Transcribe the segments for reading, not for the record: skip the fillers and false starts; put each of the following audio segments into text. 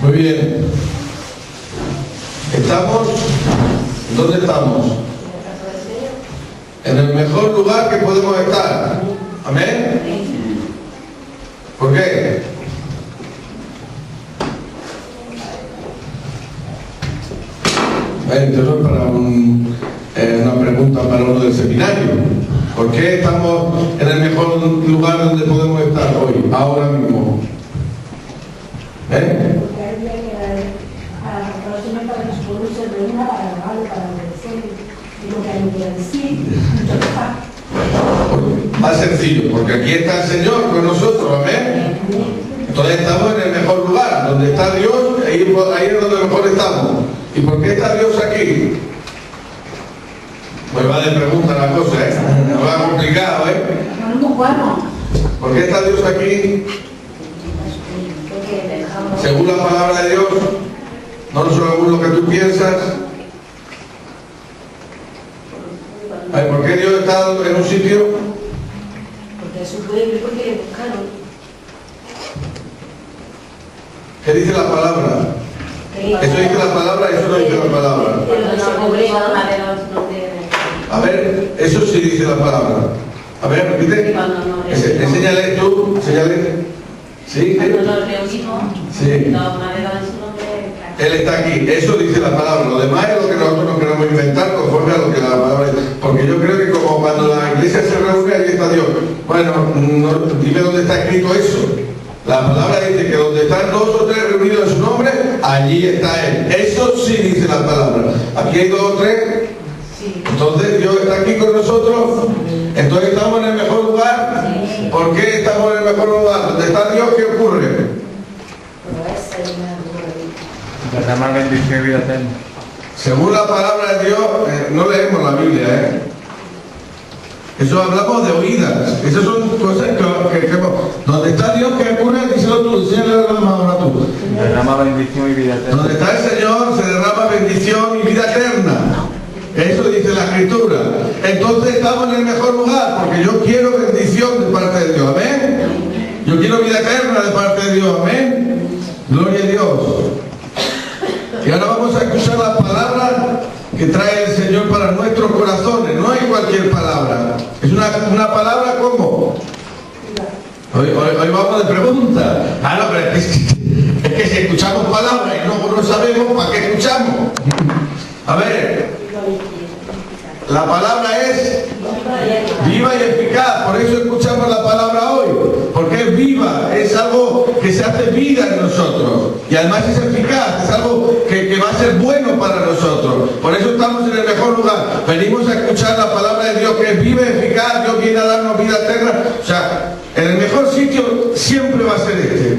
Muy bien. ¿Dónde estamos? En el mejor lugar que podemos estar. ¿Amén? ¿Por qué? Esto no es para una pregunta para uno del seminario. ¿Por qué estamos en el mejor lugar donde podemos estar hoy, ahora mismo? Más sencillo, porque aquí está el Señor con nosotros, amén. Entonces estamos en el mejor lugar, donde está Dios, ahí es donde mejor estamos. ¿Y por qué está Dios aquí? Pues va de pregunta la cosa, no va complicado, ¿Por qué está Dios aquí? Según la palabra de Dios, no según lo que tú piensas. ¿Por qué Dios está en un sitio? Porque es su pueblo y porque le buscaron. ¿Qué dice la palabra? ¿Eso dice la palabra? Eso no dice la palabra. A ver, eso sí dice la palabra. A ver, repite. Enséñale tú, enséñale. ¿Sí? Sí. Él está aquí, eso dice la palabra. Lo demás es lo que nosotros nos queremos inventar conforme a lo que la palabra dice. Porque yo creo que como cuando la iglesia se reúne, ahí está Dios. Bueno, dime dónde está escrito eso. La palabra dice que donde están dos o tres reunidos en su nombre, allí está Él. Eso sí dice la palabra. Aquí hay dos o tres. Entonces Dios está aquí con nosotros. Entonces estamos en el mejor lugar. ¿Por qué estamos en el mejor lugar? ¿Dónde está Dios? ¿Qué ocurre? Derramar bendición y vida eterna. Según la palabra de Dios, no leemos la Biblia, Eso hablamos de oídas. Esas son cosas que donde está Dios, ¿qué ocurre? Díselo tú, díselo ahora tú. Derrama bendición y vida eterna. Donde está el Señor se derrama bendición y vida eterna. Eso dice la Escritura. Entonces estamos en el mejor lugar, porque yo quiero bendición de parte de Dios, amén. Yo quiero vida eterna de parte de Dios, amén. Gloria a Dios. Y ahora vamos a escuchar la palabra que trae el Señor para nuestros corazones. No hay cualquier palabra. Es una palabra como. Hoy vamos de pregunta. No, pero es que si escuchamos palabras y luego no sabemos, ¿para qué escuchamos? A ver, la palabra es viva y eficaz. Por eso escuchamos la palabra hoy. Porque es viva, es algo que se hace vida en nosotros. Y además es eficaz, es algo que va a ser bueno para nosotros. Por eso estamos en el mejor lugar. Venimos a escuchar la palabra de Dios que es viva y eficaz. Dios viene a darnos vida eterna. O sea, en el mejor sitio siempre va a ser este.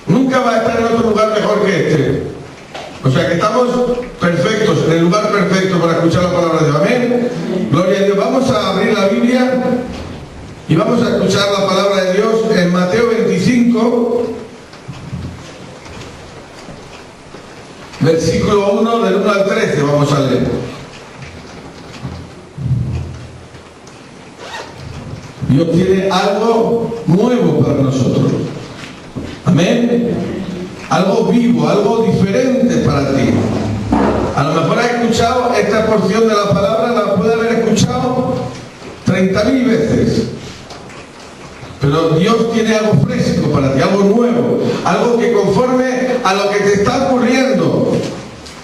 Nunca va a estar en otro lugar mejor que este. O sea que estamos perfectos, en el lugar perfecto para escuchar la palabra de Dios. Amén. Gloria a Dios. Vamos a abrir la Biblia y vamos a escuchar la palabra de Dios en Mateo 25, versículo 1, del 1 al 13. Vamos a leer. Dios tiene algo nuevo para nosotros. Amén. Algo vivo, algo diferente para ti. A lo mejor has escuchado esta porción de la palabra, la puede haber escuchado 30.000 veces. Pero Dios tiene algo fresco para ti, algo nuevo, algo que conforme a lo que te está ocurriendo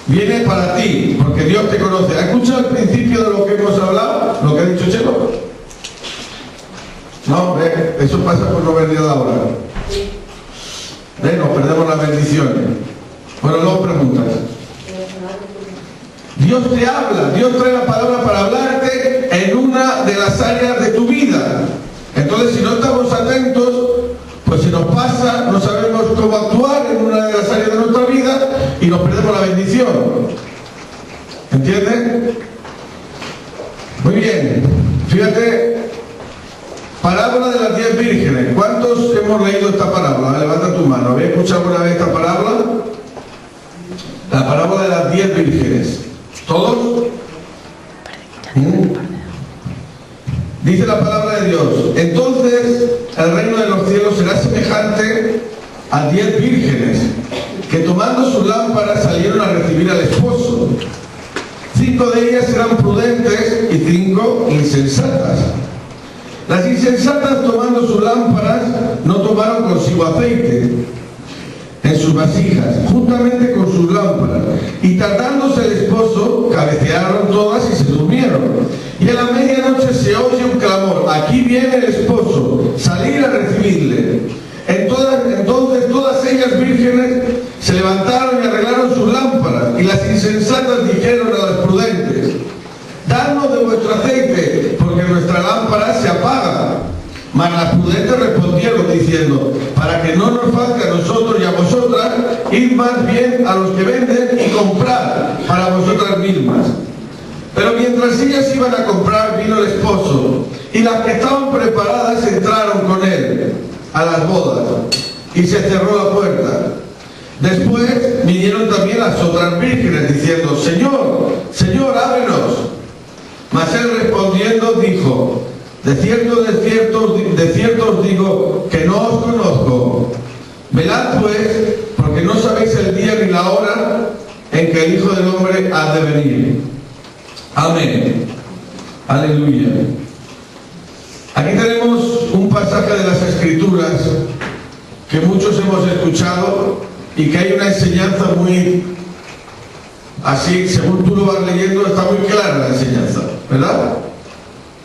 viene para ti, porque Dios te conoce. ¿Has escuchado el principio de lo que hemos hablado? Lo que ha dicho Chelo. No, eso pasa por no venir a la hora. Nos perdemos las bendiciones. Bueno, dos preguntas. Dios te habla, Dios trae la palabra para hablarte en una de las áreas de tu vida. Entonces, si no estamos atentos, pues si nos pasa, no sabemos cómo actuar en una de las áreas de nuestra vida y nos perdemos la bendición. ¿Entienden? Muy bien. Fíjate. Parábola de las 10 vírgenes. ¿Cuántos hemos leído esta parábola? Levanta tu mano. ¿Habéis escuchado alguna vez esta parábola? La parábola de las 10 vírgenes. ¿Todos? Dice la palabra de Dios. Entonces el reino de los cielos será semejante a 10 vírgenes que tomando sus lámparas salieron a recibir al esposo. 5 de ellas eran prudentes y 5 insensatas. Las insensatas, tomando sus lámparas, no tomaron consigo aceite en sus vasijas, juntamente con sus lámparas, y tardándose el esposo, cabecearon todas y se durmieron. Y a la medianoche se oye un clamor: aquí viene el esposo, salir a recibirle. Entonces todas ellas vírgenes se levantaron y arreglaron sus lámparas, y las insensatas dijeron a las prudentes: dadnos de vuestro aceite, porque nuestra lámpara se apaga. Mas las prudentes respondieron diciendo: para que no nos falte a nosotros y a vosotras, id más bien a los que venden y comprad para vosotras mismas. Pero mientras ellas iban a comprar, vino el esposo, y las que estaban preparadas entraron con él a las bodas, y se cerró la puerta. Después vinieron también las otras vírgenes diciendo: Señor, Señor, ábrenos. Mas él respondiendo dijo: de cierto os digo que no os conozco. Velad pues, porque no sabéis el día ni la hora en que el Hijo del Hombre ha de venir. Amén. Aleluya. Aquí tenemos un pasaje de las Escrituras que muchos hemos escuchado y que hay una enseñanza muy así, según tú lo vas leyendo, está muy clara la enseñanza, ¿verdad?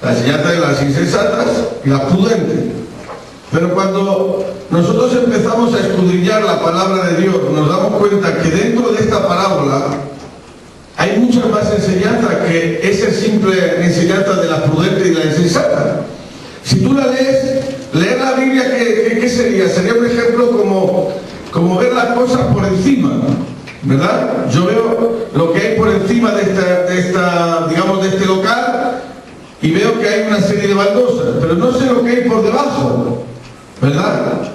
La enseñanza de las insensatas y las prudentes. Pero cuando nosotros empezamos a escudriñar la palabra de Dios, nos damos cuenta que dentro de esta parábola hay muchas más enseñanzas que esa simple enseñanza de la prudente y la insensata. Si tú la lees, leer la Biblia, ¿qué sería? Sería un ejemplo como ver las cosas por encima, ¿verdad? Yo veo lo que hay por encima de este local, y veo que hay una serie de baldosas, pero no sé lo que hay por debajo, ¿verdad?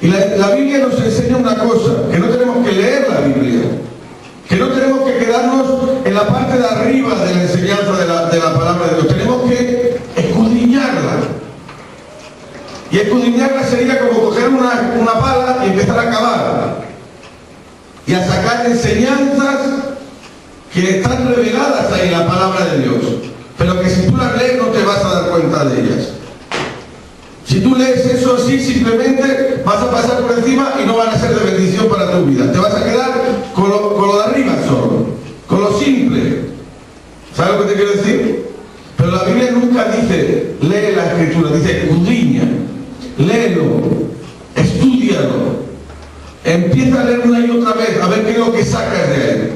Y la Biblia nos enseña una cosa: que no tenemos que leer la Biblia, que no tenemos que quedarnos en la parte de arriba de la enseñanza de la palabra de Dios. Tenemos que escudriñarla. Y escudriñarla sería como coger una pala y empezar a cavar y a sacar enseñanzas que están reveladas ahí en la palabra de Dios, pero que si tú las lees no te vas a dar cuenta de ellas. Si tú lees eso así, simplemente vas a pasar por encima y no van a ser de bendición para tu vida. Te vas a quedar con lo de arriba solo, con lo simple. ¿Sabes lo que te quiero decir? Pero la Biblia nunca dice lee la Escritura, dice escudriña, léelo, estúdialo, empieza a leer una y otra vez, a ver qué es lo que sacas de él.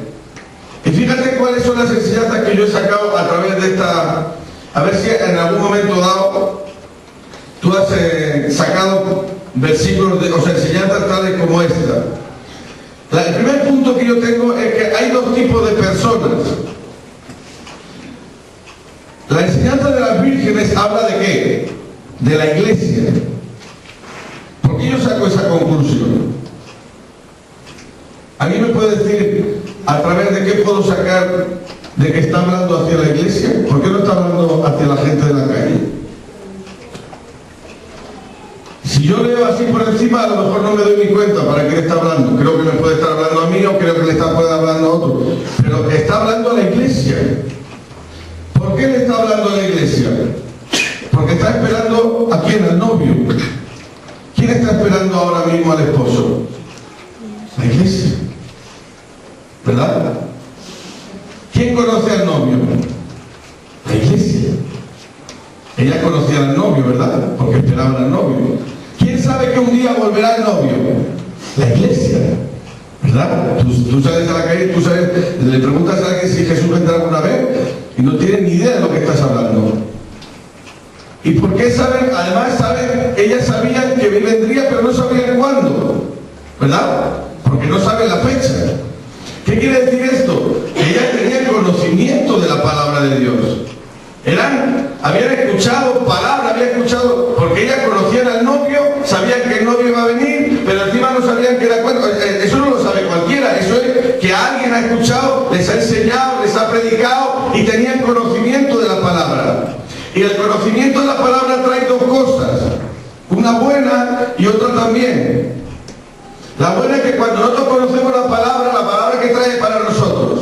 Y fíjate cuáles son las enseñanzas que yo he sacado a través de esta, a ver si en algún momento dado tú has sacado versículos, o sea, enseñanzas tales como esta. El primer punto que yo tengo es que hay dos tipos de personas. La enseñanza de las vírgenes habla de ¿qué? De la iglesia. ¿Por qué yo saco esa conclusión? ¿Alguien me puede decir a través de qué puedo sacar de que está hablando hacia la iglesia? ¿Por qué no está hablando hacia la gente de la calle? Si yo leo así por encima, a lo mejor no me doy ni cuenta para qué le está hablando. Creo que me puede estar hablando a mí o creo que le está hablando a otro. Pero está hablando a la iglesia. ¿Por qué le está hablando a la iglesia? Porque está esperando ¿a quién? Al novio. ¿Quién está esperando ahora mismo al esposo? La iglesia. ¿Verdad? ¿Quién conoce al novio? La iglesia. Ella conocía al novio, ¿verdad? Porque esperaban al novio. ¿Quién sabe que un día volverá el novio? La iglesia. ¿Verdad? Tú sales a la calle, tú sabes, le preguntas a alguien si Jesús vendrá alguna vez y no tienen ni idea de lo que estás hablando. ¿Y por qué saben? Además saben, ellas sabían que vendría, pero no sabían cuándo, ¿verdad? Porque no saben la fecha. ¿Qué quiere decir esto? Que ellas tenían conocimiento de la palabra de Dios. Habían escuchado palabras, porque ellas conocían al novio, sabían que el novio iba a venir, pero encima no sabían que era cuándo. Eso no lo sabe cualquiera, eso es que alguien ha escuchado, les ha enseñado, les ha predicado y tenían conocimiento de la palabra. Y el conocimiento de la palabra trae dos cosas, una buena y otra también. La buena es que cuando nosotros conocemos la palabra que trae para nosotros.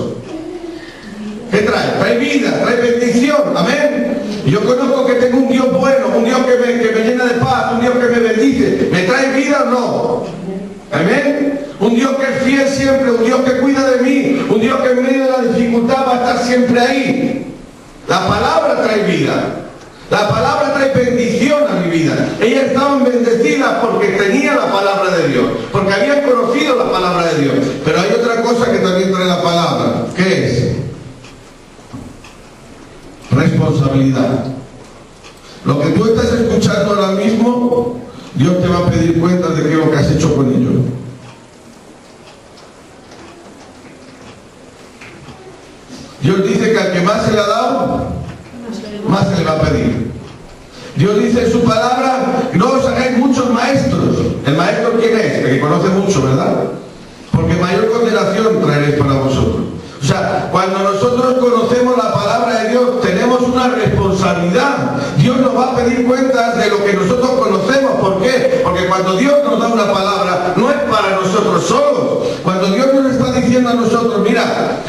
¿Qué trae? Trae vida, trae bendición, amén. Y yo conozco que tengo un Dios bueno, un Dios que me llena de paz, un Dios que me bendice. ¿Me trae vida o no? Amén. Un Dios que es fiel siempre, un Dios que cuida de mí, un Dios que en medio de la dificultad va a estar siempre ahí. La palabra trae vida. La palabra trae bendición a mi vida. Ellas estaban bendecidas porque tenían la palabra de Dios, porque habían conocido la palabra de Dios. Pero hay otra cosa que también trae la palabra. ¿Qué es? Responsabilidad. Lo que tú estás escuchando ahora mismo, Dios te va a pedir cuentas de qué es lo que has hecho con ello. Dios dice que al que más se le ha dado, más se le va a pedir. Dios dice en su palabra, no os hagáis muchos maestros. ¿El maestro quién es? El que conoce mucho, ¿verdad? Porque mayor condenación traeréis para vosotros. O sea, cuando nosotros conocemos la palabra de Dios, tenemos una responsabilidad. Dios nos va a pedir cuentas de lo que nosotros conocemos. ¿Por qué? Porque cuando Dios nos da una palabra, no es para nosotros solos. Cuando Dios nos está diciendo a nosotros, mira,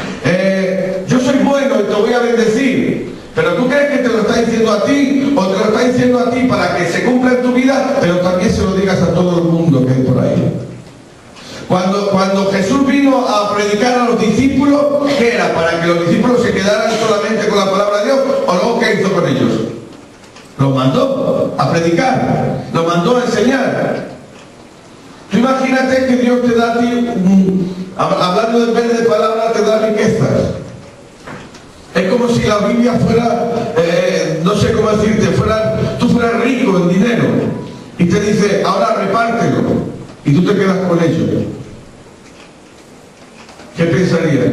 yo soy bueno y te voy a bendecir. Pero tú crees que te lo está diciendo a ti, o te lo está diciendo a ti para que se cumpla en tu vida, pero también se lo digas a todo el mundo que hay por ahí. Cuando Jesús vino a predicar a los discípulos, ¿qué era? ¿Para que los discípulos se quedaran solamente con la palabra de Dios? ¿O luego qué hizo con ellos? Los mandó a predicar, los mandó a enseñar. Tú imagínate que Dios te da a ti, hablando de vez de palabras, te da riquezas. Es como si la Biblia fuera, no sé cómo decirte, tú fueras rico en dinero y te dice, ahora repártelo, y tú te quedas con ello. ¿Qué pensarías?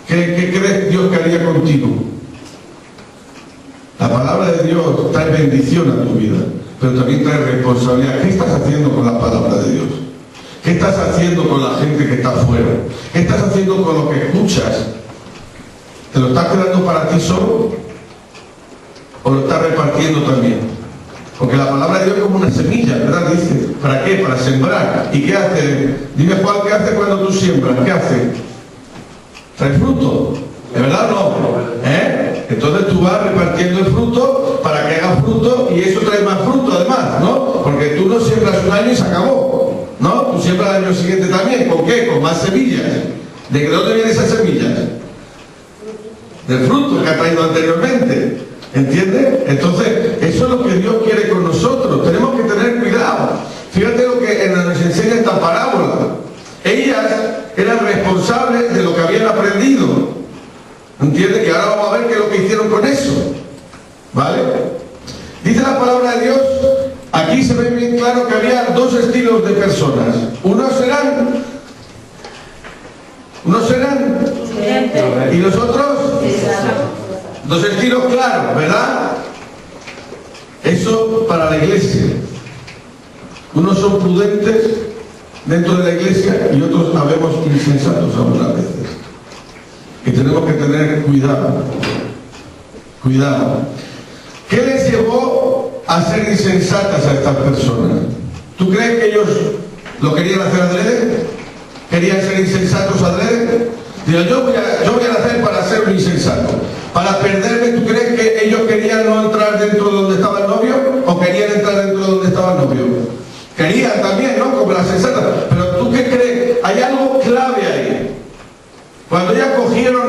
¿Qué crees Dios que haría contigo? La palabra de Dios trae bendición a tu vida, pero también trae responsabilidad. ¿Qué estás haciendo con la palabra de Dios? ¿Qué estás haciendo con la gente que está afuera? ¿Qué estás haciendo con lo que escuchas? ¿Te lo estás quedando para ti solo? ¿O lo estás repartiendo también? Porque la palabra de Dios es como una semilla, ¿verdad? Dice, ¿para qué? Para sembrar. ¿Y qué hace? Dime Juan, ¿qué hace cuando tú siembras? ¿Qué hace? ¿Trae fruto? ¿De verdad no? Entonces tú vas repartiendo el fruto para que haga fruto y eso trae más fruto además, ¿no? Porque tú no siembras un año y se acabó, ¿no? Tú siembras el año siguiente también. ¿Con qué? Con más semillas. ¿De dónde vienen esas semillas? Del fruto que ha traído anteriormente. ¿Entiendes? Entonces, eso es lo que Dios quiere con nosotros. Tenemos que tener cuidado. Fíjate lo que nos enseña esta parábola. Ellas eran responsables de lo que habían aprendido. ¿Entiendes? Y ahora vamos a ver qué es lo que hicieron con eso. ¿Vale? Dice la palabra de Dios, aquí se ve bien claro que había dos estilos de personas. Unos eran y los otros, dos estilos claros, ¿verdad? Eso para la iglesia. Unos son prudentes dentro de la iglesia y otros sabemos insensatos algunas veces. Y tenemos que tener cuidado. Cuidado. ¿Qué les llevó a ser insensatas a estas personas? ¿Tú crees que ellos lo querían hacer adrede? ¿Querían ser insensatos adrede? Digo, yo voy a nacer para ser un insensato. Para perderme, ¿tú crees que ellos querían no entrar dentro de donde estaba el novio? ¿O querían entrar dentro de donde estaba el novio? Querían también, ¿no? Como las sensatas. Pero ¿tú qué crees? Hay algo clave ahí. Cuando ya cogieron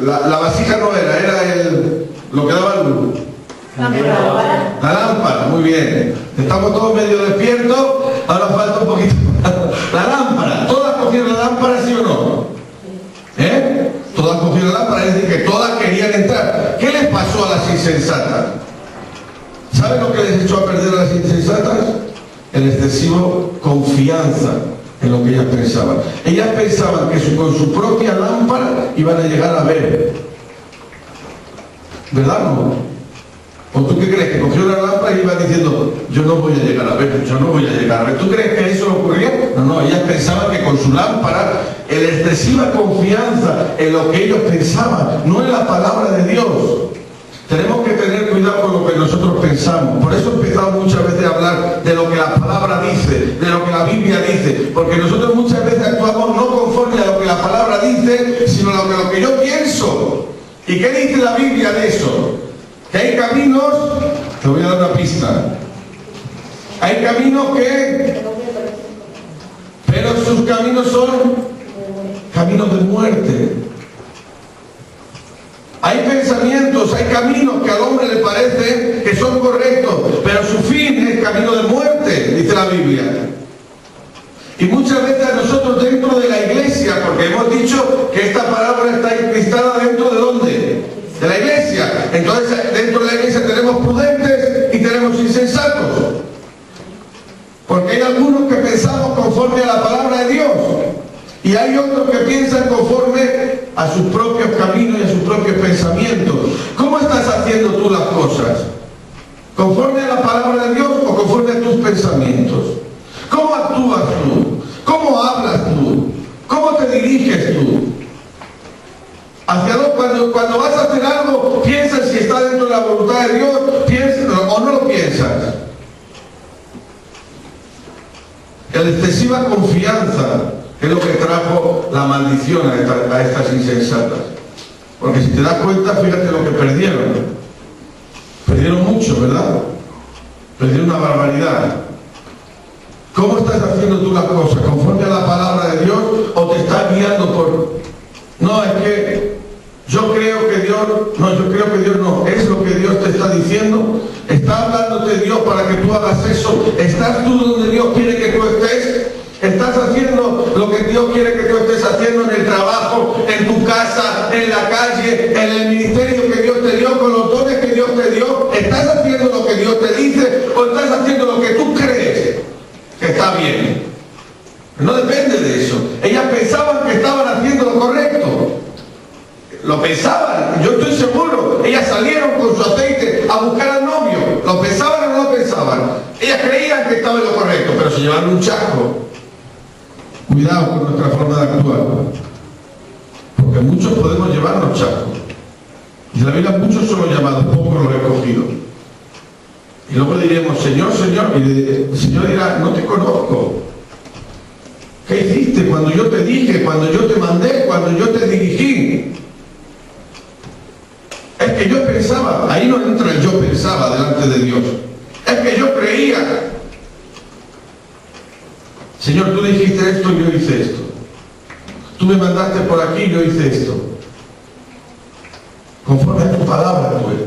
la vasija no era lo que daba luz. La lámpara, muy bien. Estamos todos medio despiertos, ahora falta un poquito. La lámpara, ¿todas cogieron la lámpara, sí o no? Todas cogieron la lámpara, es decir, que todas querían entrar. ¿Qué les pasó a las insensatas? ¿Saben lo que les echó a perder a las insensatas? El excesivo confianza en lo que ellas pensaban. Ellas pensaban que con su propia lámpara iban a llegar a ver. ¿Verdad o no? ¿O tú qué crees? Que cogió la lámpara y iba diciendo, yo no voy a llegar a ver, yo no voy a llegar a ver. ¿Tú crees que eso ocurría? No, ellas pensaban que con su lámpara, la excesiva confianza en lo que ellos pensaban, no en la palabra de Dios. Tenemos que tener cuidado con lo lo que nosotros pensamos. Por eso empezamos muchas veces a hablar de lo que la palabra dice, de lo que la Biblia dice, porque nosotros muchas veces actuamos no conforme a lo que la palabra dice, sino a lo que yo pienso. ¿Y qué dice la Biblia de eso? Que hay caminos, te voy a dar una pista, hay caminos pero sus caminos son caminos de muerte. Hay pensamientos, hay caminos que al hombre le parece que son correctos, pero su fin es camino de muerte, dice la Biblia. Y muchas veces a nosotros dentro de la iglesia, porque hemos dicho que esta palabra está incrustada dentro de ¿dónde? De la iglesia. Entonces dentro de la iglesia tenemos prudentes y tenemos insensatos. Porque hay algunos que pensamos conforme a la palabra de Dios. Y hay otros que piensan conforme a sus propios caminos y a sus propios pensamientos. ¿Cómo estás haciendo tú las cosas? ¿Conforme a la palabra de Dios o conforme a tus pensamientos? ¿Cómo actúas tú? ¿Cómo hablas tú? ¿Cómo te diriges tú? Cuando vas a hacer algo, piensas si está dentro de la voluntad de Dios, piensas o no lo piensas. La excesiva confianza es lo que trajo la maldición a estas insensatas. Porque si te das cuenta, fíjate lo que perdieron. Perdieron mucho, ¿verdad? Perdieron una barbaridad. ¿Cómo estás haciendo tú las cosas? ¿Conforme a la palabra de Dios o te estás guiando por... No, es que yo creo que Dios... No, yo creo que Dios no. Es lo que Dios te está diciendo. Está hablándote Dios para que tú hagas eso. ¿Estás tú donde Dios quiere que tú estés? ¿Estás haciendo lo que Dios quiere que tú estés haciendo en el trabajo, en tu casa, en la calle, en el ministerio que Dios te dio, con los dones que Dios te dio? ¿Estás haciendo lo que Dios te dice o estás haciendo lo que tú crees que está bien? No depende de eso. Ellas pensaban que estaban haciendo lo correcto. Lo pensaban, yo estoy seguro. Ellas salieron con su aceite a buscar al novio. ¿Lo pensaban o no lo pensaban? Ellas creían que estaba en lo correcto, pero se llevaron un chasco. Cuidado con nuestra forma de actuar, porque muchos podemos llevarnos chascos. Y en la Biblia muchos son los llamados, pocos los escogidos. Y luego diremos, Señor, Señor, y el Señor dirá, no te conozco. ¿Qué hiciste cuando yo te dije, cuando yo te mandé, cuando yo te dirigí? Es que yo pensaba, ahí no entra el yo pensaba delante de Dios. Es que yo creía. Señor, tú dijiste esto y yo hice esto. Tú me mandaste por aquí y yo hice esto. Conforme a tu palabra, tú eres.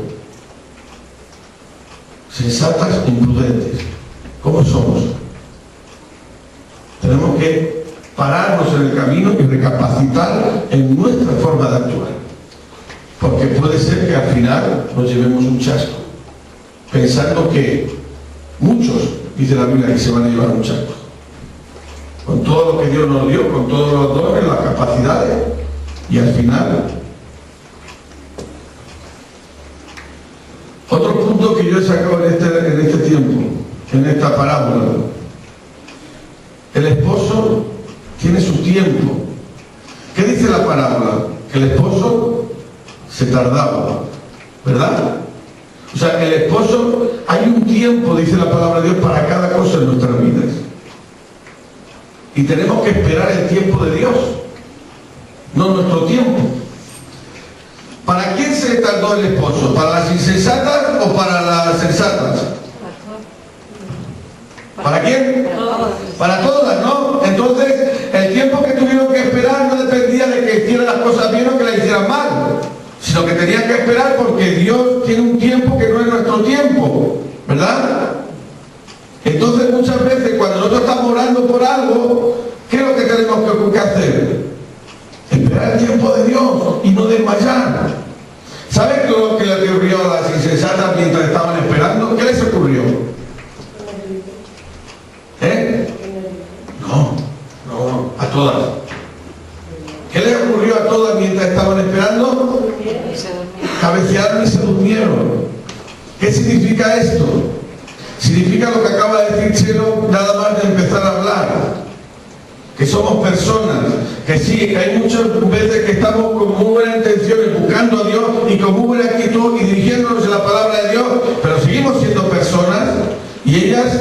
Sensatas, imprudentes. ¿Cómo somos? Tenemos que pararnos en el camino y recapacitar en nuestra forma de actuar. Porque puede ser que al final nos llevemos un chasco. Pensando que muchos, dice la Biblia, que se van a llevar un chasco. Con todo lo que Dios nos dio, con todos los dones, las capacidades, y al final. Otro punto que yo he sacado en este tiempo, en esta parábola. El esposo tiene su tiempo. ¿Qué dice la parábola? Que el esposo se tardaba, ¿verdad? O sea, el esposo, hay un tiempo, dice la palabra de Dios, para cada cosa en nuestras vidas. Y tenemos que esperar el tiempo de Dios, no nuestro tiempo. ¿Para quién se tardó el esposo? ¿Para las insensatas o para las sensatas? ¿Para quién? Para todas, ¿no? Entonces, el tiempo que tuvieron que esperar no dependía de que hicieran las cosas bien o que las hicieran mal, sino que tenían que esperar porque Dios tiene un tiempo que no es nuestro tiempo, ¿verdad? Entonces muchas veces cuando nosotros estamos orando por algo, ¿qué es lo que tenemos que hacer? Esperar el tiempo de Dios y no desmayar. ¿Sabes lo que le ocurrió a las insensatas mientras estaban esperando? ¿Qué les ocurrió? No, a todas. ¿Qué les ocurrió a todas mientras estaban esperando? Cabecearon y se durmieron. ¿Qué significa esto? Significa lo que acaba de decir Chelo nada más de empezar a hablar, que somos personas, que sí, que hay muchas veces que estamos con muy buenas intenciones buscando a Dios y con muy buena actitud y dirigiéndonos en la palabra de Dios, pero ellas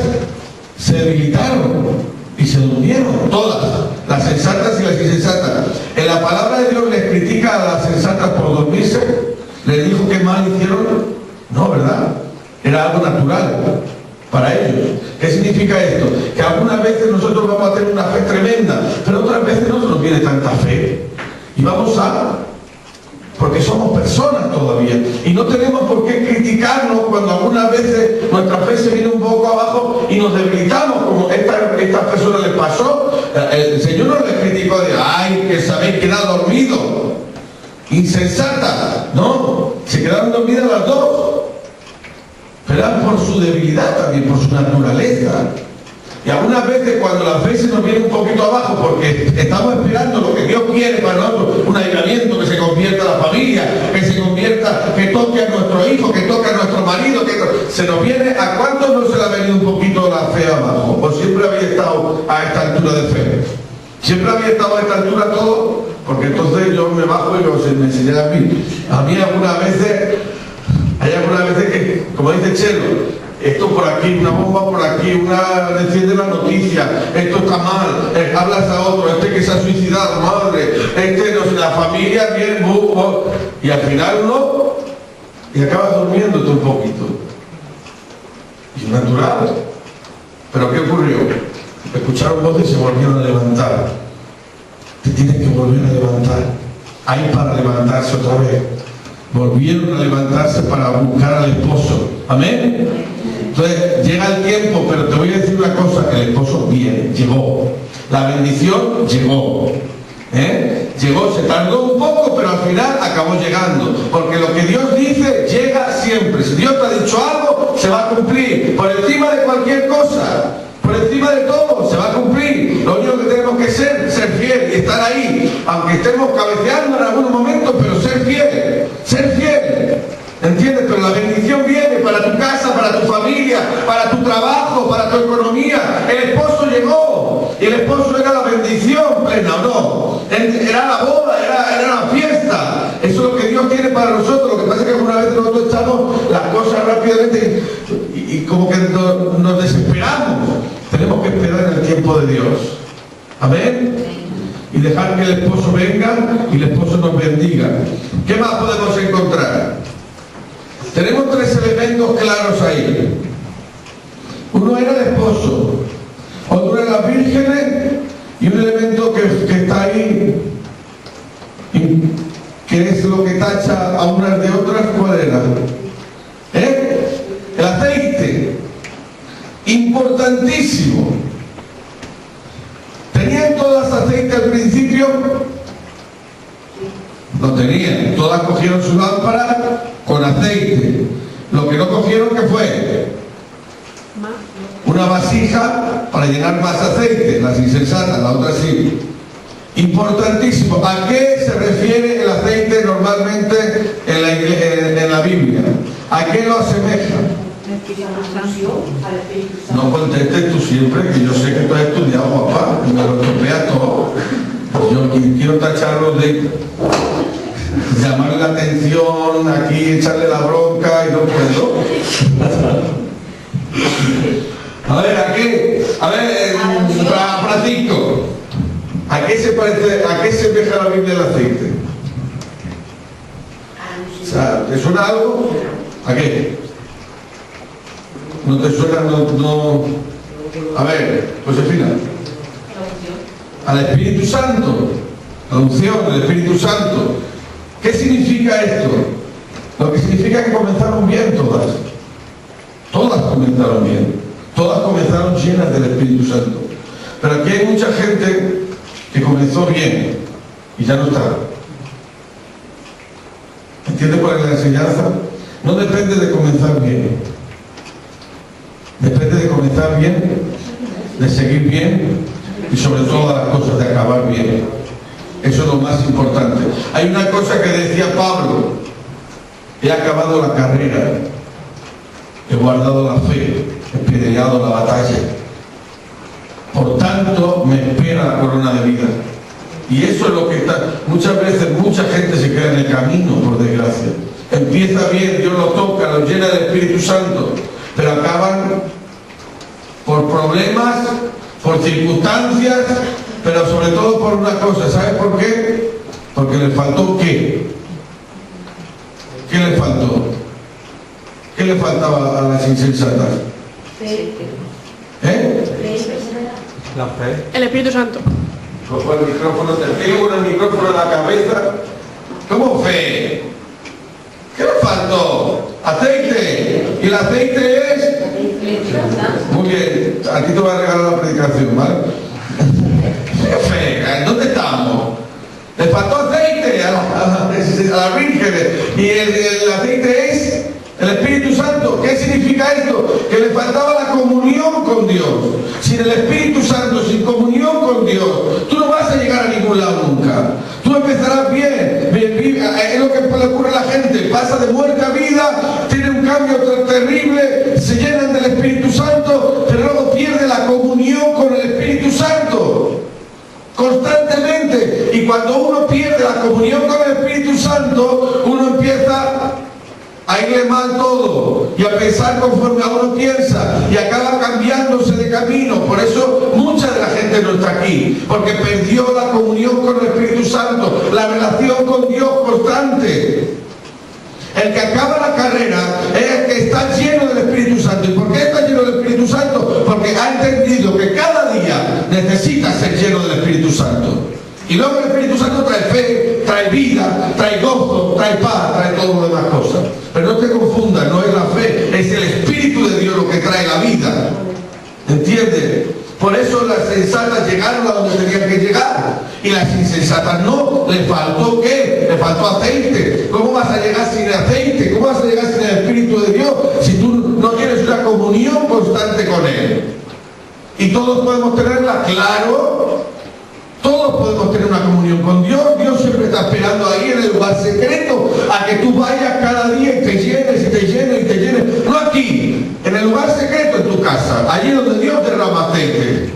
se debilitaron y se durmieron, todas, las sensatas y las insensatas. En la palabra de Dios les critica a las sensatas por dormirse, les dijo que mal hicieron, no, ¿verdad? Era algo natural para ellos. ¿Qué significa esto? Que algunas veces nosotros vamos a tener una fe tremenda, pero otras veces no nos viene tanta fe. Y vamos a... porque somos personas todavía. Y no tenemos por qué criticarnos cuando algunas veces nuestra fe se viene un poco abajo y nos debilitamos, como esta persona le pasó. El Señor no les criticó de, ay, que se habéis quedado dormidos. Insensata. No, se quedaron dormidas las dos. Pero era por su debilidad también, por su naturaleza. Y algunas veces cuando la fe se nos viene un poquito abajo porque estamos esperando lo que Dios quiere para nosotros, un ayuntamiento, que se convierta la familia, que se convierta, que toque a nuestro hijo, que toque a nuestro marido, que se nos viene, ¿a cuántos no se le ha venido un poquito la fe abajo? ¿O siempre había estado a esta altura de fe? ¿Siempre había estado a esta altura todo? Porque entonces yo me bajo y me enseñé a mí. A mí hay algunas veces que, como dice Chelo, esto por aquí, una bomba por aquí, una defiende la noticia, esto está mal, hablas a otro, que se ha suicidado, madre, no sé, la familia bien, y al final uno, y acabas durmiéndote un poquito. Y es natural. Pero ¿qué ocurrió? Escucharon voces y se volvieron a levantar. Te tienes que volver a levantar. Hay para levantarse otra vez. Volvieron a levantarse para buscar al esposo. Amén. Entonces llega el tiempo, pero te voy a decir una cosa, el esposo viene, llegó. La bendición llegó. Llegó, se tardó un poco, pero al final acabó llegando. Porque lo que Dios dice llega siempre. Si Dios te ha dicho algo, se va a cumplir. Por encima de cualquier cosa. Por encima de todo, se va a cumplir. Lo único que tenemos que ser fiel y estar ahí, aunque estemos cabeceando en algunos momentos, pero ser fiel, ¿entiendes? Pero la bendición viene para tu casa, para tu familia, para tu trabajo, para tu economía. El esposo llegó, y el esposo era la bendición plena, ¿o no? Era la boda, era la fiesta. Eso es lo que Dios tiene para nosotros. Lo que pasa es que alguna vez nosotros echamos las cosas rápidamente y como que nos desesperamos. Tenemos que esperar en el tiempo de Dios. Amén. Y dejar que el esposo venga y el esposo nos bendiga. ¿Qué más podemos encontrar? Tenemos tres elementos claros ahí. Uno era el esposo, otro era las vírgenes y un elemento que está ahí, que es lo que tacha a unas de otras. ¿Cuál era? El aceite. Importantísimo. ¿Tenían todas aceite al principio? No tenían. Todas cogieron su lámpara con aceite. Lo que no cogieron, ¿qué fue? Una vasija para llenar más aceite. Las insensatas, la otra sí. Importantísimo. ¿A qué se refiere el aceite normalmente en la Biblia? ¿A qué lo asemeja? No contestes tú siempre, que yo sé que tú has estudiado, papá, y me lo estropeas todo. Yo quiero tacharlos de llamarle la atención, aquí echarle la bronca y no puedo. A ver, ¿a qué? A ver, Francisco, ¿a qué se parece, a qué se deja la Biblia el aceite? O sea, ¿te suena algo? ¿A qué? ¿No te suena? No. A ver, Josefina. Al Espíritu Santo. La unción del Espíritu Santo. ¿Qué significa esto? Lo que significa que comenzaron bien todas. Todas comenzaron bien. Todas comenzaron llenas del Espíritu Santo. Pero aquí hay mucha gente que comenzó bien y ya no está. ¿Entiende cuál es la enseñanza? No depende de comenzar bien. Depende de comenzar bien, de seguir bien y sobre todo las cosas de acabar bien. Eso es lo más importante. Hay una cosa que decía Pablo: he acabado la carrera, he guardado la fe, he peleado la batalla. Por tanto, me espera la corona de vida. Y eso es lo que está. Muchas veces mucha gente se queda en el camino, por desgracia. Empieza bien, Dios lo toca, lo llena del Espíritu Santo, pero acaban por problemas, por circunstancias, pero sobre todo por una cosa. ¿Sabes por qué? Porque le faltó ¿qué? ¿Qué le faltó? ¿Qué le faltaba a las insensatas? La fe. El Espíritu Santo. Cojo el micrófono, te pego con el micrófono en la cabeza. ¿Cómo fe? ¿Qué le faltó? Aceite. ¿Y el aceite es? Muy bien, a ti te voy a regalar la predicación, ¿vale? ¿Qué fe? ¿Dónde estamos? Le faltó aceite a la Virgen. Y el aceite es el Espíritu Santo. ¿Qué significa esto? Que le faltaba la comunión con Dios. Sin el Espíritu Santo, sin comunión con Dios, tú no vas a llegar a ningún lado nunca. Tú empezarás bien, es lo que le ocurre a la gente, pasa de muerte a vida, tiene un cambio terrible, se llenan del Espíritu Santo, pero luego pierde la comunión con el Espíritu Santo constantemente. Y cuando uno pierde la comunión con el Espíritu Santo, uno empieza a irle mal todo y a pensar conforme a uno piensa y acaba cambiándose de camino. Por eso mucha de la gente no está aquí, porque perdió la comunión con el Espíritu Santo, la relación con Dios constante. El que acaba la carrera es el que está lleno del Espíritu Santo. ¿Y por qué está lleno del Espíritu Santo? Porque ha entendido que cada día necesita ser lleno del Espíritu Santo. Y luego el Espíritu Santo trae fe, trae vida, trae gozo, trae paz, trae todo lo demás cosas. Pero no te confundas, no es la fe, es el Espíritu de Dios lo que trae la vida. ¿Entiendes? Por eso las sensatas llegaron a donde tenían que llegar. Y las insensatas no. ¿Le faltó qué? Le faltó aceite. ¿Cómo vas a llegar sin aceite? ¿Cómo vas a llegar sin el Espíritu de Dios si tú no tienes una comunión constante con Él? Y todos podemos tenerla, claro. Todos podemos tener una comunión con Dios. Dios siempre está esperando ahí en el lugar secreto a que tú vayas cada día y te llenes y te llenes y te llenes. No aquí, en el lugar secreto en tu casa, allí donde Dios derrama aceite.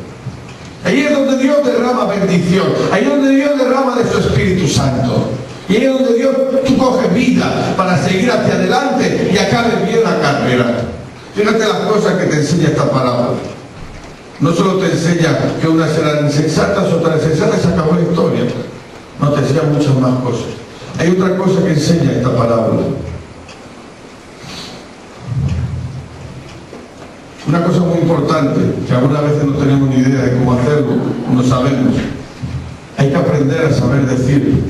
Allí es donde Dios derrama bendición. Allí es donde Dios derrama de su Espíritu Santo. Y ahí es donde Dios, tú coges vida para seguir hacia adelante y acabes bien la carrera. Fíjate las cosas que te enseña esta parábola. No solo te enseña que unas eran insensatas, otras insensatas, se acabó la historia. No, te enseña muchas más cosas. Hay otra cosa que enseña esta parábola. Una cosa muy importante, que algunas veces no tenemos ni idea de cómo hacerlo, no sabemos. Hay que aprender a saber decir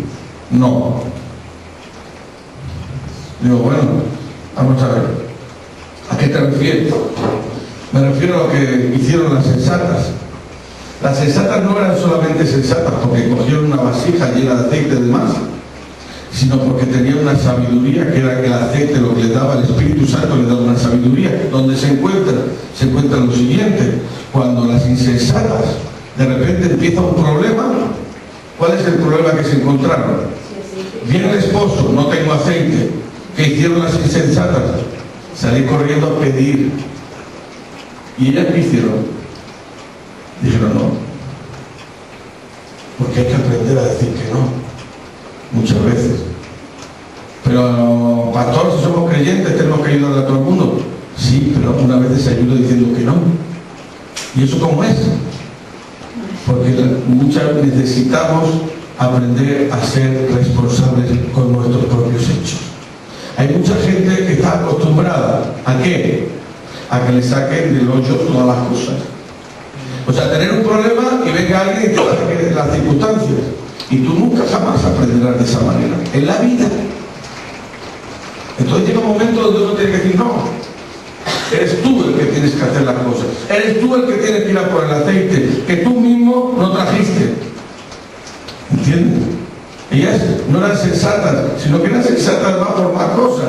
no. Digo, bueno, vamos a ver. ¿A qué te refieres? Me refiero a lo que hicieron las sensatas. Las sensatas no eran solamente sensatas porque cogieron una vasija llena de aceite de más, sino porque tenían una sabiduría que era que el aceite, lo que le daba el Espíritu Santo, le daba una sabiduría. Donde se encuentra lo siguiente: cuando las insensatas de repente empieza un problema. ¿Cuál es el problema que se encontraron? Viene el esposo, no tengo aceite. ¿Qué hicieron las insensatas? Salir corriendo a pedir. ¿Y ellas qué hicieron? Dijeron no. Porque hay que aprender a decir que no. Muchas veces. Pero, pastor, si somos creyentes, tenemos que ayudar a todo el mundo. Sí, pero una vez se ayuda diciendo que no. ¿Y eso cómo es? Porque muchas veces necesitamos aprender a ser responsables con nuestros propios hechos. Hay mucha gente que está acostumbrada ¿a qué? A que le saquen del hoyo todas las cosas. O sea, tener un problema y venga alguien y te saque de las circunstancias. Y tú nunca jamás aprenderás de esa manera. En la vida. Entonces llega un momento donde uno tiene que decir no. Eres tú el que tienes que hacer las cosas. Eres tú el que tienes que ir a por el aceite que tú mismo no trajiste. ¿Entiendes? Ellas no eran sensatas, sino que eran sensatas más por más cosas.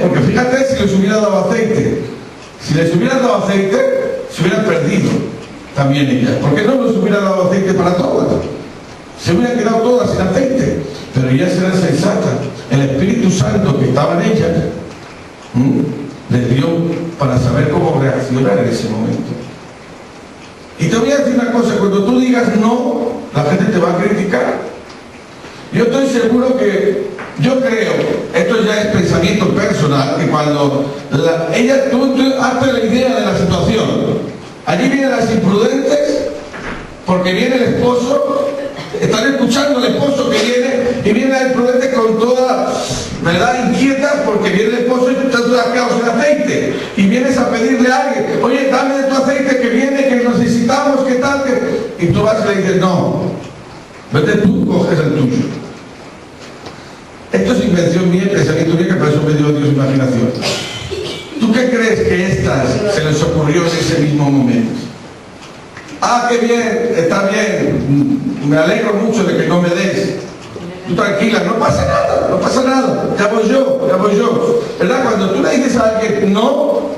Porque fíjate si les hubiera dado aceite. Si les hubiera dado aceite, se hubieran perdido también ellas. ¿Por qué no les hubiera dado aceite para todas? Se hubieran quedado todas sin aceite. Pero ellas eran sensatas. El Espíritu Santo que estaba en ellas les dio para saber cómo reaccionar en ese momento. Y te voy a decir una cosa: cuando tú digas no, la gente te va a criticar. Yo estoy seguro que, yo creo, esto ya es pensamiento personal, que cuando tú hazte la idea de la situación, Allí vienen las imprudentes, porque viene el esposo, están escuchando al esposo que viene, y viene la imprudente con toda, ¿verdad?, inquieta, porque viene el esposo y está todas caos en aceite, y vienes a pedirle a alguien, oye, dame de tu aceite que viene, que necesitamos, que tal, que... y tú vas y le dices, no, vete tú, coges el tuyo. Esto es invención mía, pensamiento mío, que para eso me dio Dios imaginación. ¿Tú qué crees que estas se les ocurrió en ese mismo momento? Ah, qué bien, está bien, me alegro mucho de que no me des. Tú tranquila, no pasa nada, no pasa nada, ya voy yo. ¿Verdad? Cuando tú le dices a alguien no,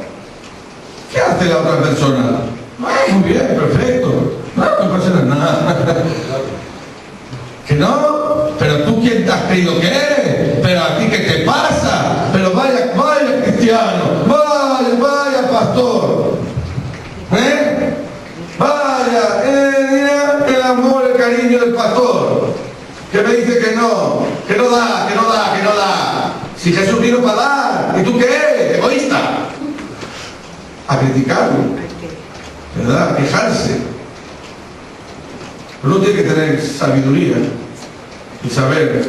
¿qué hace la otra persona? Ah, muy bien, perfecto, no pasa nada. ¿Que no? ¿Pero tú quién te has creído que eres? ¿Pero a ti qué te pasa? Pero vaya cristiano, vaya pastor, vaya, el amor, el cariño del pastor, que me dice que no da. Si Jesús vino para dar, ¿y tú qué eres? Egoísta. A criticarlo, ¿verdad? A quejarse. Uno tiene que tener sabiduría y saber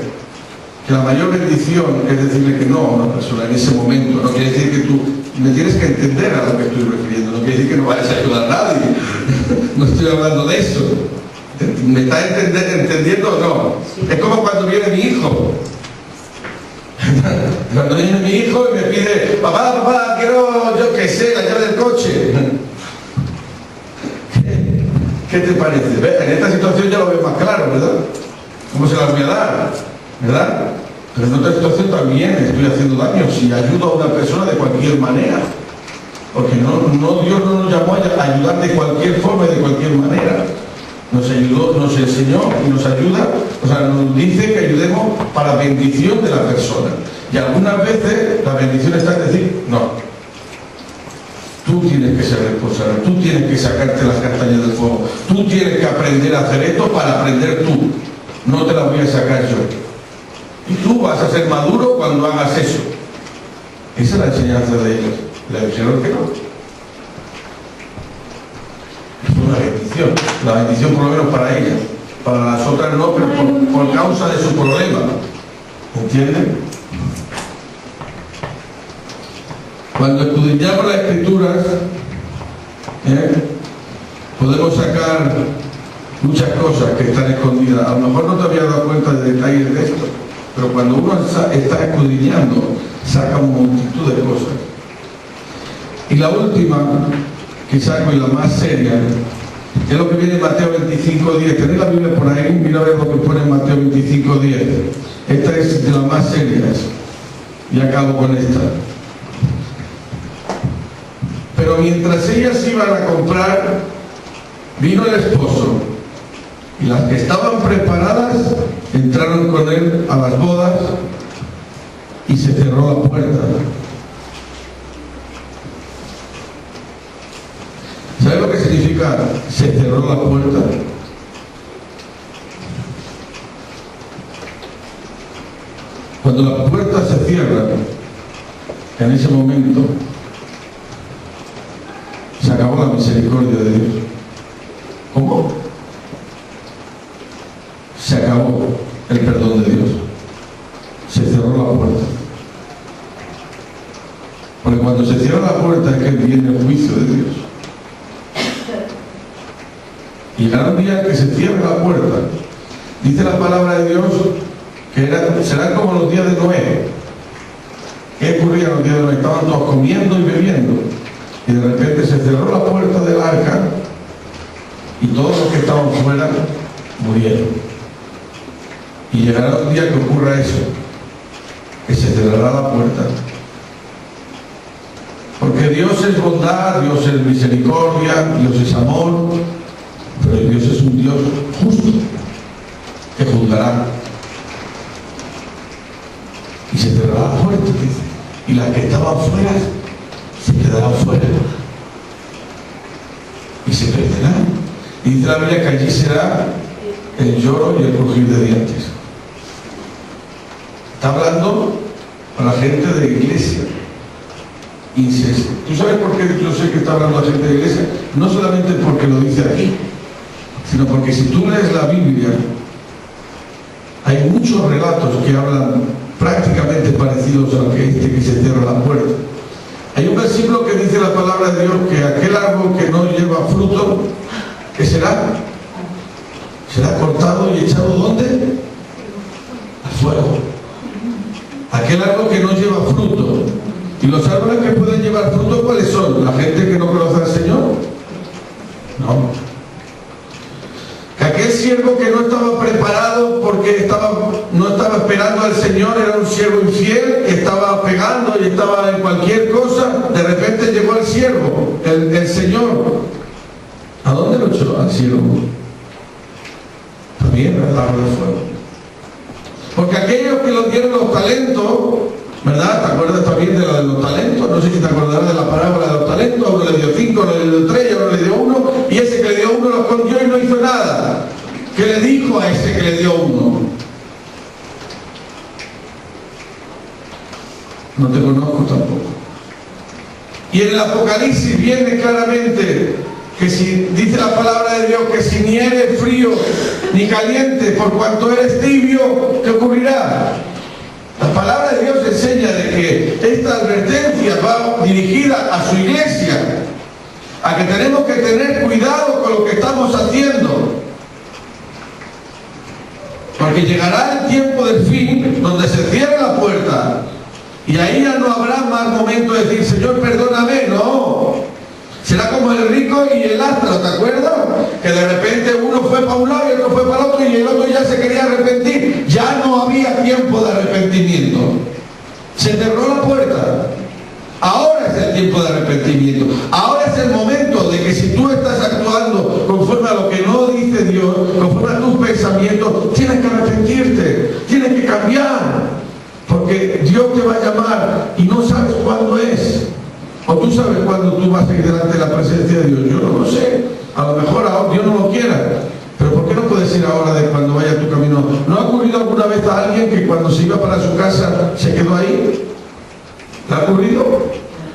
que la mayor bendición es decirle que no a una persona en ese momento. No quiere decir que tú me tienes que entender a lo que estoy refiriendo, no quiere decir que no vayas a ayudar a nadie. No estoy hablando de eso. ¿Me está entendiendo o no? Sí. Es como cuando viene mi hijo. Cuando viene mi hijo y me pide, papá, quiero, yo qué sé, la llave del coche. ¿Qué te parece? En esta situación ya lo veo más claro, ¿verdad? ¿Cómo se las voy a dar? ¿Verdad? Pero en otra situación también estoy haciendo daño si ayudo a una persona de cualquier manera. Porque Dios no nos llamó a ayudar de cualquier forma y de cualquier manera. Nos ayudó, nos enseñó y nos ayuda, o sea, nos dice que ayudemos para bendición de la persona. Y algunas veces la bendición está en decir, no. Tú tienes que ser responsable, tú tienes que sacarte las castañas del fuego, tú tienes que aprender a hacer esto para aprender tú. No te las voy a sacar yo. Y tú vas a ser maduro cuando hagas eso. Esa es la enseñanza de ellos. Le dijeron que no. Es una bendición. La bendición por lo menos para ellas. Para las otras no, pero por causa de su problema. ¿Entienden? Cuando escudriñamos las Escrituras, podemos sacar muchas cosas que están escondidas. A lo mejor no te habías dado cuenta de detalles de esto, pero cuando uno está escudriñando, saca una multitud de cosas. Y la última que saco y la más seria es lo que viene en Mateo 25:10. ¿Tenéis la Biblia por ahí? Mira a ver lo que pone en Mateo 25:10. Esta es de las más serias. Y acabo con esta. Pero mientras ellas iban a comprar, vino el esposo, y las que estaban preparadas entraron con él a las bodas y se cerró la puerta. ¿Sabe lo que significa se cerró la puerta? Cuando la puerta se cierra, en ese momento se acabó la misericordia de Dios. ¿Cómo? Se acabó el perdón de Dios. Se cerró la puerta. Porque cuando se cierra la puerta es que viene el juicio de Dios. Y llegará un día que se cierre la puerta. Dice la palabra de Dios que serán como los días de Noé. ¿Qué ocurría en los días de Noé? Estaban todos comiendo y bebiendo. Y de repente se cerró la puerta del arca y todos los que estaban fuera murieron. Y llegará un día que ocurra eso, que se cerrará la puerta. Porque Dios es bondad, Dios es misericordia, Dios es amor, pero Dios es un Dios justo que juzgará. Y se cerrará la puerta, dice. Y las que estaban fuera se quedarán fuera y se perderán. Y dice la Biblia que allí será el lloro y el crujir de dientes. Está hablando a la gente de iglesia. ¿Tú sabes por qué yo sé que está hablando a la gente de iglesia? no solamente porque lo dice aquí, sino porque si tú lees la Biblia, hay muchos relatos que hablan prácticamente parecidos a que se cierra la puerta. Hay un versículo que dice la palabra de Dios que aquel árbol que no lleva fruto, ¿qué será? Será cortado y echado ¿dónde? Al fuego. Aquel árbol que no lleva fruto. ¿Y los árboles que pueden llevar fruto cuáles son? ¿La gente que no conoce al Señor? No. Que aquel siervo que no estaba preparado porque no estaba esperando al Señor, era un siervo infiel, estaba pegando y estaba en cualquier cosa, de repente llegó el siervo, el Señor. ¿A dónde lo echó al siervo? También al árbol de fuego. Porque aquellos que le dieron los talentos, ¿verdad? ¿Te acuerdas también de los talentos? No sé si te acordarás de la parábola de los talentos. Uno le dio 5, uno le dio 3, uno le dio 1, y ese que le dio 1 lo escondió y no hizo nada. ¿Qué le dijo a ese que le dio 1? No te conozco tampoco. Y en el Apocalipsis viene claramente que si dice la palabra de Dios que si ni eres frío ni caliente, por cuanto eres tibio, ¿qué ocurrirá? La palabra de Dios enseña de que esta advertencia va dirigida a su iglesia, a que tenemos que tener cuidado con lo que estamos haciendo, porque llegará el tiempo del fin donde se cierre la puerta y ahí ya no habrá más momento de decir Señor perdóname, no. Será como el rico y el Lázaro, ¿te acuerdas? Que de repente uno fue para un lado y otro fue para el otro y el otro ya se quería arrepentir. Ya no había tiempo de arrepentimiento. Se cerró la puerta. Ahora es el tiempo de arrepentimiento. Ahora es el momento de que si tú estás actuando conforme a lo que no dice Dios, conforme a tus pensamientos, tienes que arrepentirte, tienes que cambiar. Porque Dios te va a llamar y no sabes cuándo es. O tú sabes cuándo tú vas a ir delante de la presencia de Dios. Yo no lo sé. A lo mejor ahora Dios no lo quiera. Pero ¿por qué no puedes ir ahora de cuando vaya tu camino? ¿No ha ocurrido alguna vez a alguien que cuando se iba para su casa se quedó ahí? ¿Le ha ocurrido?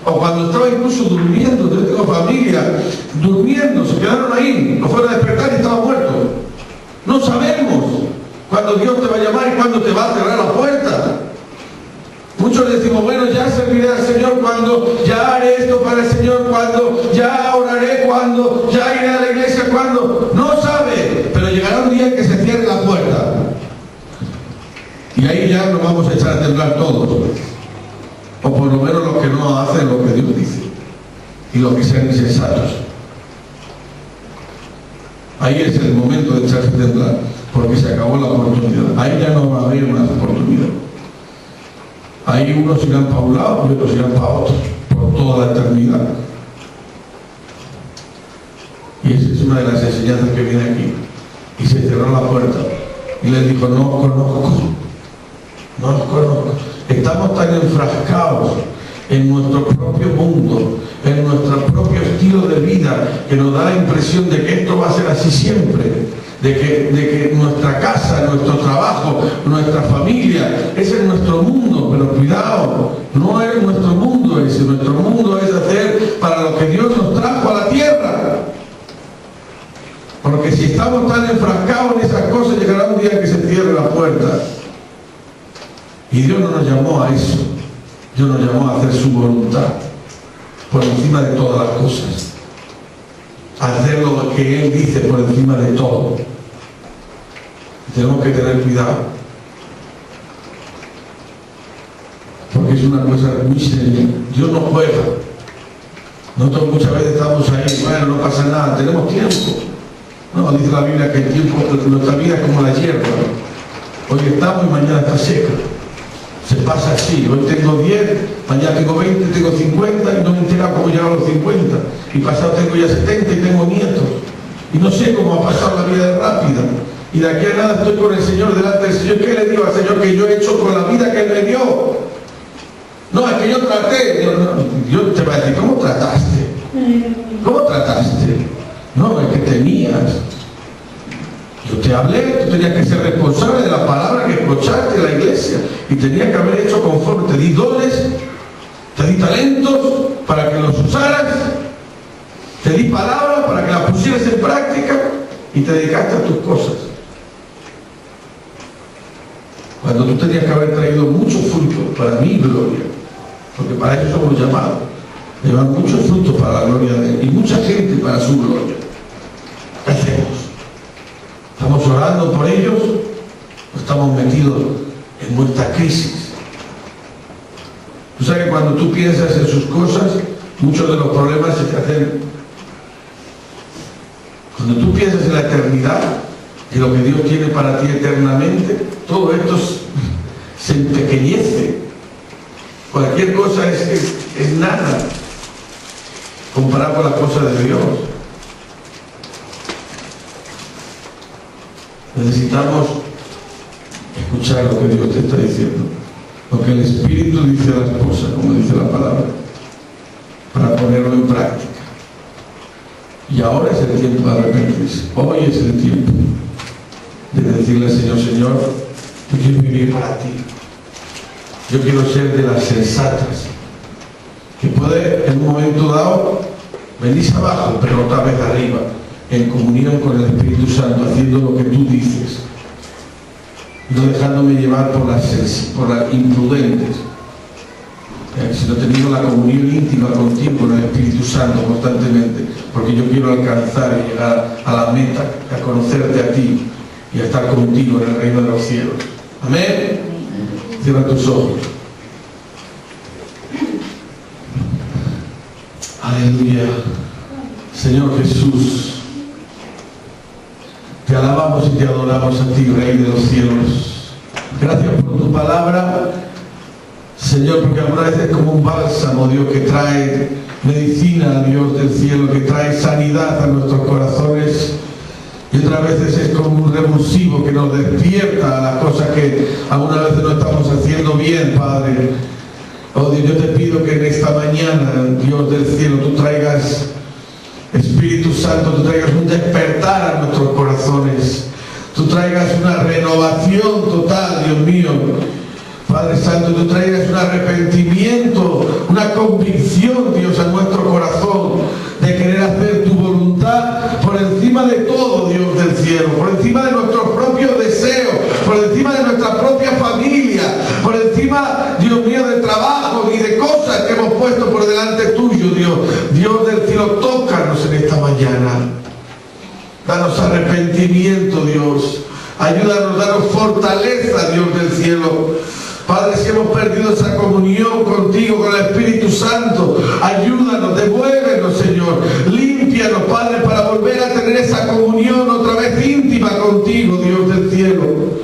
O cuando estaba incluso durmiendo, yo tengo familia, durmiendo, se quedaron ahí, lo fueron a despertar y estaba muerto. No sabemos cuándo Dios te va a llamar y cuándo te va a cerrar la puerta. Muchos decimos, bueno, ya serviré al Señor cuando, ya haré esto para el Señor cuando, ya oraré cuando, ya iré a la iglesia cuando. No sabe, pero llegará un día en que se cierre la puerta. Y ahí ya nos vamos a echar a temblar todos. O por lo menos los que no hacen lo que Dios dice. Y los que sean insensatos. Ahí es el momento de echarse a temblar, porque se acabó la oportunidad. Ahí ya no va a haber una oportunidad. Ahí unos irán para un lado y otros irán para otro, por toda la eternidad. Y esa es una de las enseñanzas que viene aquí. Y se cerró la puerta. Y les dijo, no os conozco. No os conozco. Estamos tan enfrascados en nuestro propio mundo, en nuestro propio estilo de vida, que nos da la impresión de que esto va a ser así siempre. De que nuestra casa, nuestro trabajo, nuestra familia, ese es nuestro mundo, pero cuidado, no es nuestro mundo ese, nuestro mundo es hacer para lo que Dios nos trajo a la tierra. Porque si estamos tan enfrascados en esas cosas, llegará un día que se cierre la puerta. Y Dios no nos llamó a eso, Dios nos llamó a hacer su voluntad, por encima de todas las cosas. Hacer lo que Él dice por encima de todo. Tenemos que tener cuidado, porque es una cosa muy seria. Dios no juega. Nosotros muchas veces estamos ahí, bueno, no pasa nada, tenemos tiempo. No, dice la Biblia que el tiempo de nuestra vida es como la hierba. Hoy estamos y mañana está seca. Se pasa así, hoy tengo 10, mañana tengo 20, tengo 50 y no me he enterado cómo llegar a los 50. Y pasado tengo ya 70 y tengo nietos. Y no sé cómo ha pasado la vida de rápida. Y de aquí a nada estoy con el Señor, delante del Señor. ¿Qué le digo al Señor que yo he hecho con la vida que Él me dio? No, es que yo traté. Dios te va a decir, ¿cómo trataste? ¿Cómo trataste? No, es que tenías. Yo te hablé, tú tenías que ser responsable de la palabra que escuchaste en la iglesia. Y tenías que haber hecho conforme. Te di dones, te di talentos para que los usaras. Te di palabra para que la pusieras en práctica y te dedicaste a tus cosas. Cuando tú tenías que haber traído muchos frutos para mi gloria, porque para eso somos llamados, llevar muchos frutos para la gloria de Él y mucha gente para su gloria. ¿Qué hacemos? ¿Estamos orando por ellos o estamos metidos en nuestra crisis? Tú sabes que cuando tú piensas en sus cosas, muchos de los problemas se te hacen. Cuando tú piensas en la eternidad, en lo que Dios tiene para ti eternamente, todo esto se empequeñece. Cualquier cosa es nada comparado con las cosas de Dios. Necesitamos escuchar lo que Dios te está diciendo, lo que el Espíritu dice a la esposa, como dice la palabra, para ponerlo en práctica. Y ahora es el tiempo de arrepentirse. Hoy es el tiempo de decirle al Señor: Señor, yo quiero vivir para ti. Yo quiero ser de las sensatas, que puede en un momento dado venirse abajo, pero otra vez arriba, en comunión con el Espíritu Santo, haciendo lo que tú dices, no dejándome llevar por las imprudentes, sino teniendo la comunión íntima contigo, con el Espíritu Santo constantemente, porque yo quiero alcanzar y llegar a la meta, a conocerte a ti y a estar contigo en el reino de los cielos. Amén. Cierra tus ojos. Aleluya. Señor Jesús, te alabamos y te adoramos a ti, Rey de los cielos. Gracias por tu palabra, Señor, porque alguna vez es como un bálsamo, Dios, que trae medicina, Dios del cielo, que trae sanidad a nuestros corazones. Y otras veces es como un revulsivo que nos despierta a las cosas que algunas veces no estamos haciendo bien, Padre. Oh Dios, yo te pido que en esta mañana, Dios del cielo, tú traigas, Espíritu Santo, tú traigas un despertar a nuestros corazones. Tú traigas una renovación total, Dios mío. Padre Santo, tú traigas un arrepentimiento, una convicción, Dios, a nuestro corazón de querer hacer tu voluntad por encima de todo, Dios del cielo, por encima de nuestros propios deseos, por encima de nuestra propia familia, por encima, Dios mío, del trabajo y de cosas que hemos puesto por delante tuyo, Dios. Dios del cielo, tócanos en esta mañana. Danos arrepentimiento, Dios. Ayúdanos, danos fortaleza, Dios del cielo. Padre, si hemos perdido esa comunión contigo, con el Espíritu Santo, ayúdanos, devuélvenos, Señor. Límpianos, Padre, para volver a tener esa comunión otra vez íntima contigo, Dios del cielo.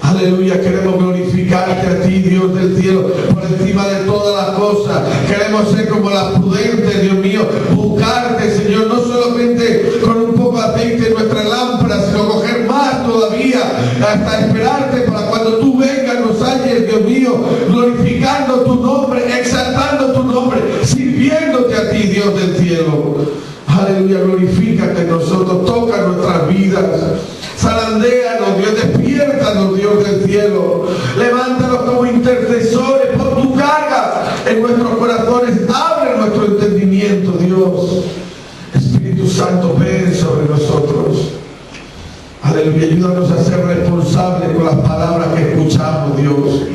Aleluya, queremos glorificarte a ti, Dios del cielo, por encima de todas las cosas. Queremos ser como las prudentes, Dios mío, buscarte, Señor, no solamente con un poco de aceite en nuestra lámpara, sino coger más todavía, hasta esperarte para cuando tú vengas nos halles, Dios mío, glorificando tu nombre, exaltando tu nombre, sirviéndote a ti, Dios del cielo. Aleluya, glorifícate en nosotros, toca nuestras vidas. Zarandéanos, Dios, despiértanos, Dios del cielo. Levántanos como intercesores por tu carga en nuestros corazones. Abre nuestro entendimiento, Dios. Espíritu Santo, ven sobre nosotros. Aleluya, ayúdanos a ser responsables con las palabras que escuchamos, Dios.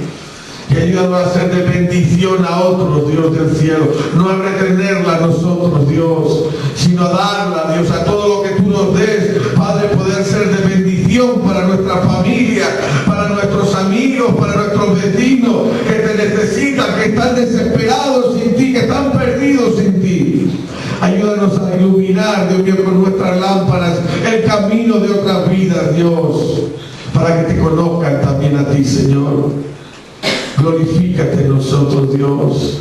Y ayúdanos a ser de bendición a otros, Dios del cielo. No a retenerla a nosotros, Dios, sino a darla, Dios, a todo lo que tú nos des. Padre, poder ser de bendición para nuestra familia, para nuestros amigos, para nuestros vecinos que te necesitan, que están desesperados sin ti, que están perdidos sin ti. Ayúdanos a iluminar, Dios mío, con nuestras lámparas el camino de otras vidas, Dios, para que te conozcan también a ti, Señor. Glorifícate en nosotros, Dios.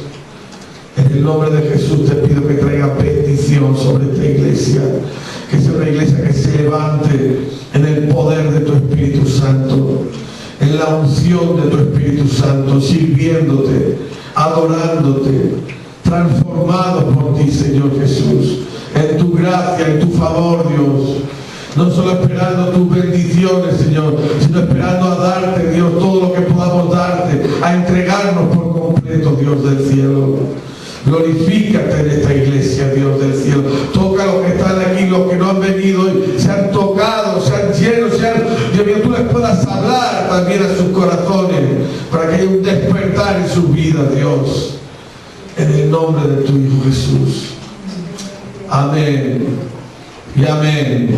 En el nombre de Jesús te pido que traiga bendición sobre esta iglesia. Que sea una iglesia que se levante en el poder de tu Espíritu Santo, en la unción de tu Espíritu Santo, sirviéndote, adorándote, transformados por ti, Señor Jesús, en tu gracia, en tu favor, Dios. No solo esperando tus bendiciones, Señor, sino esperando a darte, Dios, todo lo que podamos darte, a entregarnos por completo, Dios del cielo. Glorifícate en esta iglesia, Dios del cielo. Toca a los que están aquí, los que no han venido hoy, se han tocado, se han lleno, Dios mío, tú les puedas hablar también a sus corazones, para que haya un despertar en sus vidas, Dios. En el nombre de tu Hijo Jesús. Amén. Y amén.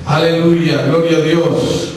Aleluya, gloria a Dios.